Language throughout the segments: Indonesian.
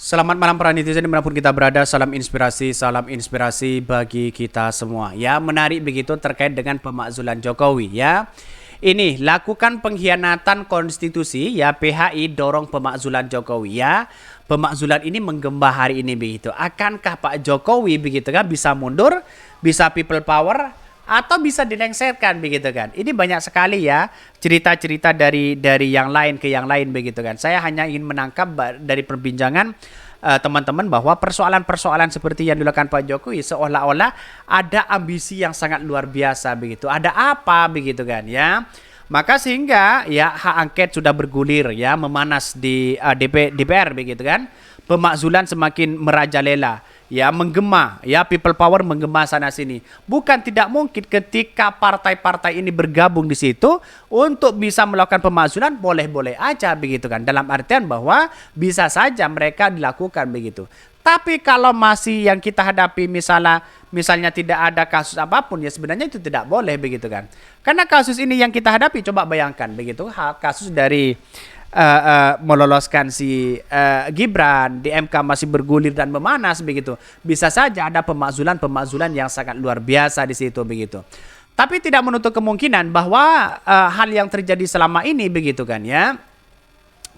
Selamat malam para netizen dimanapun kita berada, salam inspirasi bagi kita semua. Ya, menarik begitu terkait dengan pemakzulan Jokowi ya. Ini lakukan pengkhianatan konstitusi ya, PHI dorong pemakzulan Jokowi ya. Pemakzulan ini menggembah hari ini begitu. Akankah Pak Jokowi begitu kan bisa mundur, bisa people power atau bisa dilengserkan begitu kan. Ini banyak sekali ya cerita-cerita dari yang lain ke yang lain begitu kan. Saya hanya ingin menangkap dari perbincangan teman-teman bahwa persoalan-persoalan seperti yang dilakukan Pak Jokowi seolah-olah ada ambisi yang sangat luar biasa begitu. Ada apa begitu kan ya. Maka sehingga ya hak angket sudah bergulir ya, memanas di DPR begitu kan. Pemakzulan semakin merajalela ya, menggema ya, people power menggema sana sini. Bukan tidak mungkin ketika partai-partai ini bergabung di situ untuk bisa melakukan pemakzulan, boleh-boleh aja begitu kan, dalam artian bahwa bisa saja mereka dilakukan begitu. Tapi kalau masih yang kita hadapi misalnya tidak ada kasus apapun, ya sebenarnya itu tidak boleh begitu kan. Karena kasus ini yang kita hadapi, coba bayangkan begitu, kasus dari meloloskan si Gibran di MK masih bergulir dan memanas begitu. Bisa saja ada pemakzulan yang sangat luar biasa di situ begitu. Tapi tidak menutup kemungkinan bahwa hal yang terjadi selama ini begitu kan ya,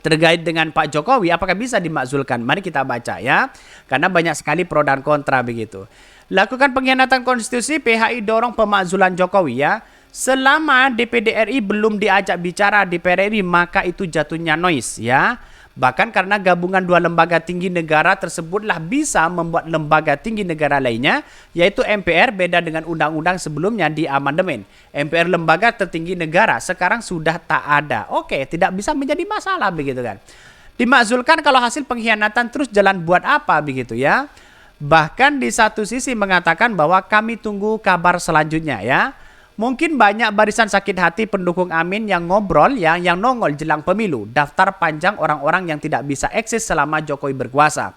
terkait dengan Pak Jokowi apakah bisa dimakzulkan? Mari kita baca ya. Karena banyak sekali pro dan kontra begitu. Lakukan pengkhianatan konstitusi, PHI dorong pemakzulan Jokowi ya. Selama DPD RI belum diajak bicara DPR RI, maka itu jatuhnya noise ya. Bahkan karena gabungan dua lembaga tinggi negara tersebutlah bisa membuat lembaga tinggi negara lainnya, yaitu MPR, beda dengan undang-undang sebelumnya di amandemen. MPR lembaga tertinggi negara sekarang sudah tak ada. Oke, tidak bisa menjadi masalah begitu kan. Dimakzulkan kalau hasil pengkhianatan, terus jalan buat apa begitu ya. Bahkan di satu sisi mengatakan bahwa kami tunggu kabar selanjutnya ya. Mungkin banyak barisan sakit hati pendukung Amin yang ngobrol yang nongol jelang pemilu. Daftar panjang orang-orang yang tidak bisa eksis selama Jokowi berkuasa.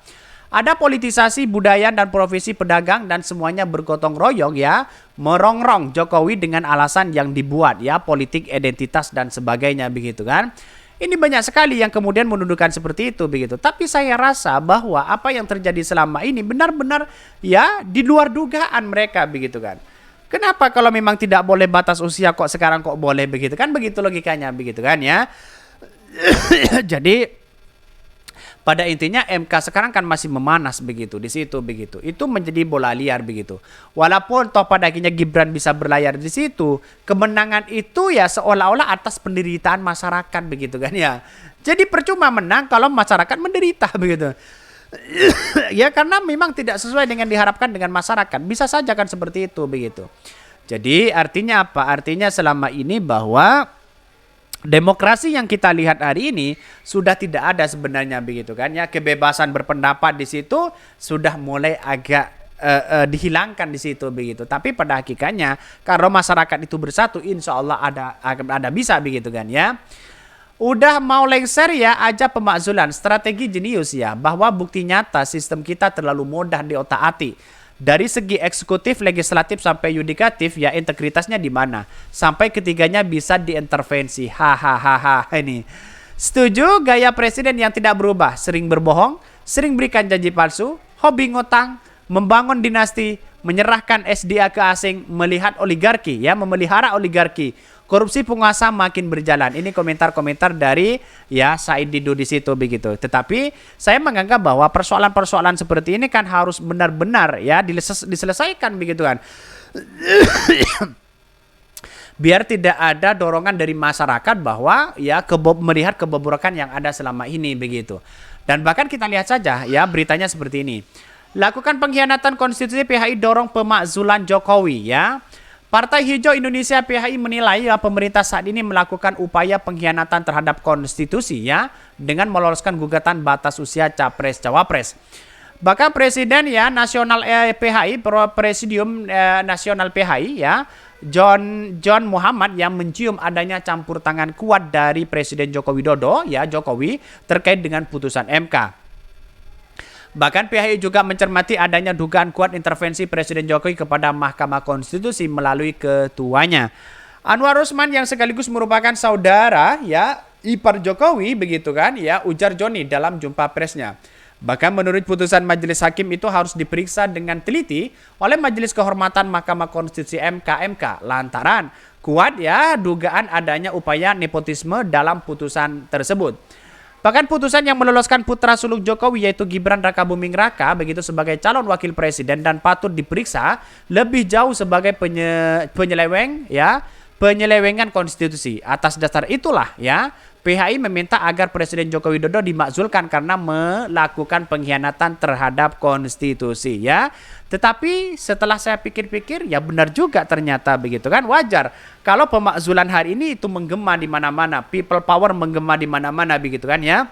Ada politisasi budaya dan profesi pedagang dan semuanya bergotong royong ya, merongrong Jokowi dengan alasan yang dibuat ya, politik identitas dan sebagainya begitu kan. Ini banyak sekali yang kemudian menuduhkan seperti itu begitu. Tapi saya rasa bahwa apa yang terjadi selama ini benar-benar ya di luar dugaan mereka begitu kan. Kenapa kalau memang tidak boleh batas usia kok sekarang kok boleh begitu kan, begitu logikanya begitu kan ya. Jadi pada intinya MK sekarang kan masih memanas begitu di situ begitu. Itu menjadi bola liar begitu. Walaupun toh pada akhirnya Gibran bisa berlayar di situ, kemenangan itu ya seolah-olah atas penderitaan masyarakat begitu kan ya. Jadi percuma menang kalau masyarakat menderita begitu. Ya karena memang tidak sesuai dengan diharapkan dengan masyarakat. Bisa saja kan seperti itu begitu. Jadi artinya apa? Artinya selama ini bahwa demokrasi yang kita lihat hari ini sudah tidak ada sebenarnya begitu kan ya. Kebebasan berpendapat di situ sudah mulai agak dihilangkan di situ begitu. Tapi pada hakikatnya kalau masyarakat itu bersatu, insya Allah ada bisa begitu kan ya. Udah mau lengser ya aja pemakzulan, strategi jenius ya, bahwa bukti nyata sistem kita terlalu mudah diotak-atik. Dari segi eksekutif, legislatif sampai yudikatif ya, integritasnya di mana? Sampai ketiganya bisa diintervensi. Hahaha ini. Setuju gaya presiden yang tidak berubah, sering berbohong, sering berikan janji palsu, hobi ngutang, membangun dinasti, menyerahkan SDA ke asing, melihat oligarki ya, memelihara oligarki. Korupsi penguasa makin berjalan. Ini komentar-komentar dari ya Said Didu di situ begitu. Tetapi saya menganggap bahwa persoalan-persoalan seperti ini kan harus benar-benar ya diselesaikan begitu kan. Biar tidak ada dorongan dari masyarakat bahwa ya melihat kebobrokan yang ada selama ini begitu. Dan bahkan kita lihat saja ya beritanya seperti ini. Lakukan pengkhianatan konstitusi, PHI dorong pemakzulan Jokowi ya. Partai Hijau Indonesia PHI menilai ya pemerintah saat ini melakukan upaya pengkhianatan terhadap konstitusi ya dengan meloloskan gugatan batas usia capres-cawapres. Bahkan Presiden ya Nasional PHI, Presidium Nasional PHI ya, John Muhammad yang mencium adanya campur tangan kuat dari Presiden Joko Widodo ya, Jokowi terkait dengan putusan MK. Bahkan PHI juga mencermati adanya dugaan kuat intervensi Presiden Jokowi kepada Mahkamah Konstitusi melalui ketuanya. Anwar Usman yang sekaligus merupakan saudara ya ipar Jokowi begitu kan ya, ujar Joni dalam jumpa persnya. Bahkan menurut putusan Majelis Hakim itu harus diperiksa dengan teliti oleh Majelis Kehormatan Mahkamah Konstitusi MK lantaran kuat ya dugaan adanya upaya nepotisme dalam putusan tersebut. Bahkan putusan yang meloloskan putra sulung Jokowi yaitu Gibran Rakabuming Raka begitu sebagai calon wakil presiden dan patut diperiksa lebih jauh sebagai penyelewengan konstitusi. Atas dasar itulah ya PHI meminta agar Presiden Joko Widodo dimakzulkan karena melakukan pengkhianatan terhadap konstitusi ya. Tetapi setelah saya pikir-pikir ya benar juga ternyata begitu kan, wajar kalau pemakzulan hari ini itu menggema di mana-mana, people power menggema di mana-mana begitu kan ya.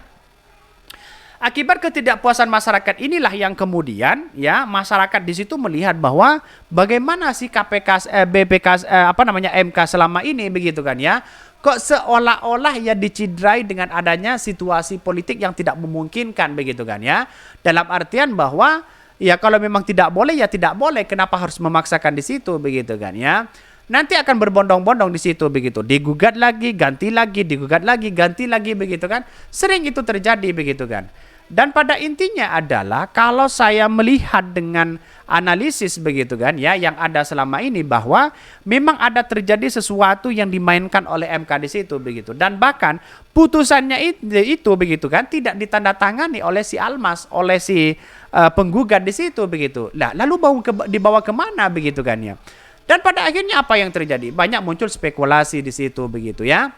Akibat ketidakpuasan masyarakat inilah yang kemudian ya masyarakat di situ melihat bahwa bagaimana sih MK selama ini begitu kan ya. Kok seolah-olah ya dicidrai dengan adanya situasi politik yang tidak memungkinkan begitu kan ya. Dalam artian bahwa ya kalau memang tidak boleh ya tidak boleh, kenapa harus memaksakan di situ begitu kan ya. Nanti akan berbondong-bondong di situ begitu. Digugat lagi, ganti lagi, digugat lagi, ganti lagi begitu kan. Sering itu terjadi begitu kan. Dan pada intinya adalah kalau saya melihat dengan analisis begitu kan ya yang ada selama ini bahwa memang ada terjadi sesuatu yang dimainkan oleh MK di situ begitu, dan bahkan putusannya itu begitu kan tidak ditandatangani oleh si Almas, oleh si penggugat di situ begitu. Nah, lalu dibawa kemana begitu kan ya. Dan pada akhirnya apa yang terjadi? Banyak muncul spekulasi di situ begitu ya.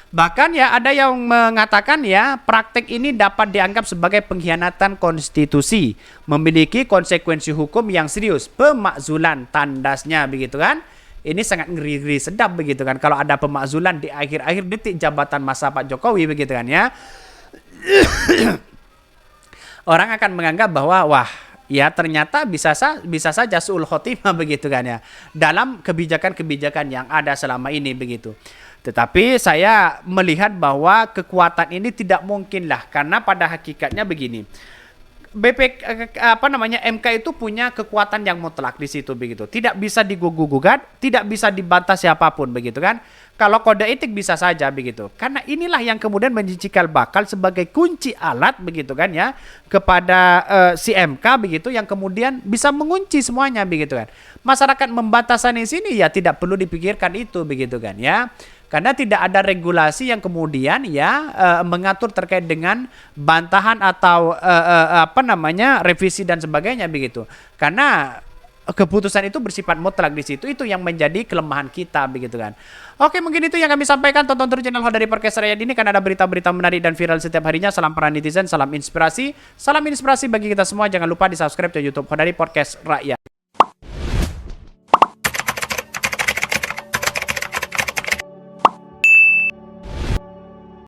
Bahkan ya ada yang mengatakan ya praktek ini dapat dianggap sebagai pengkhianatan konstitusi, memiliki konsekuensi hukum yang serius, pemakzulan tandasnya begitu kan. Ini sangat ngeri-ngeri sedap begitu kan kalau ada pemakzulan di akhir-akhir detik jabatan masa Pak Jokowi begitu kan ya. Orang akan menganggap bahwa wah ya ternyata bisa saja suul khotimah begitu kan ya dalam kebijakan-kebijakan yang ada selama ini begitu. Tetapi saya melihat bahwa kekuatan ini tidak mungkinlah karena pada hakikatnya begini. MK itu punya kekuatan yang mutlak di situ begitu. Tidak bisa digugat, tidak bisa dibantah siapapun begitu kan. Kalau kode etik bisa saja begitu. Karena inilah yang kemudian menjijikal bakal sebagai kunci alat begitu kan ya kepada si MK begitu yang kemudian bisa mengunci semuanya begitu kan. Masyarakat membatasan di sini ya tidak perlu dipikirkan itu begitu kan ya. Karena tidak ada regulasi yang kemudian ya mengatur terkait dengan bantahan atau revisi dan sebagainya begitu. Karena keputusan itu bersifat mutlak di situ, itu yang menjadi kelemahan kita begitu kan. Oke, mungkin itu yang kami sampaikan. Tonton terus channel Hodari Podcast Rakyat ini karena ada berita-berita menarik dan viral setiap harinya. Salam para netizen, salam inspirasi bagi kita semua. Jangan lupa di subscribe ke YouTube Hodari Podcast Rakyat.